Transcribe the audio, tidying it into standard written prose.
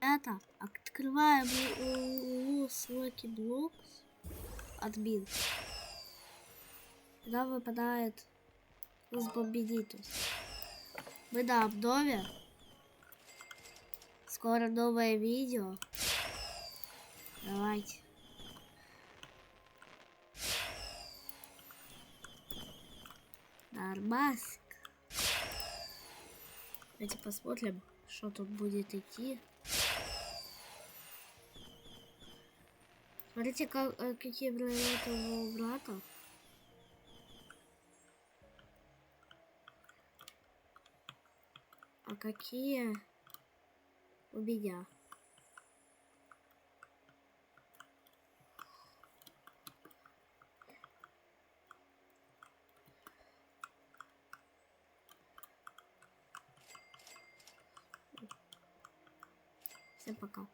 Это открываем Lucky Blocks. Админ. Тогда выпадает Бомбидитус. Мы на обнове. Скоро новое видео. Давайте. Нормасик. Давайте посмотрим, что тут будет идти. Смотрите, какие браслеты у брата. А какие у меня. Всем пока.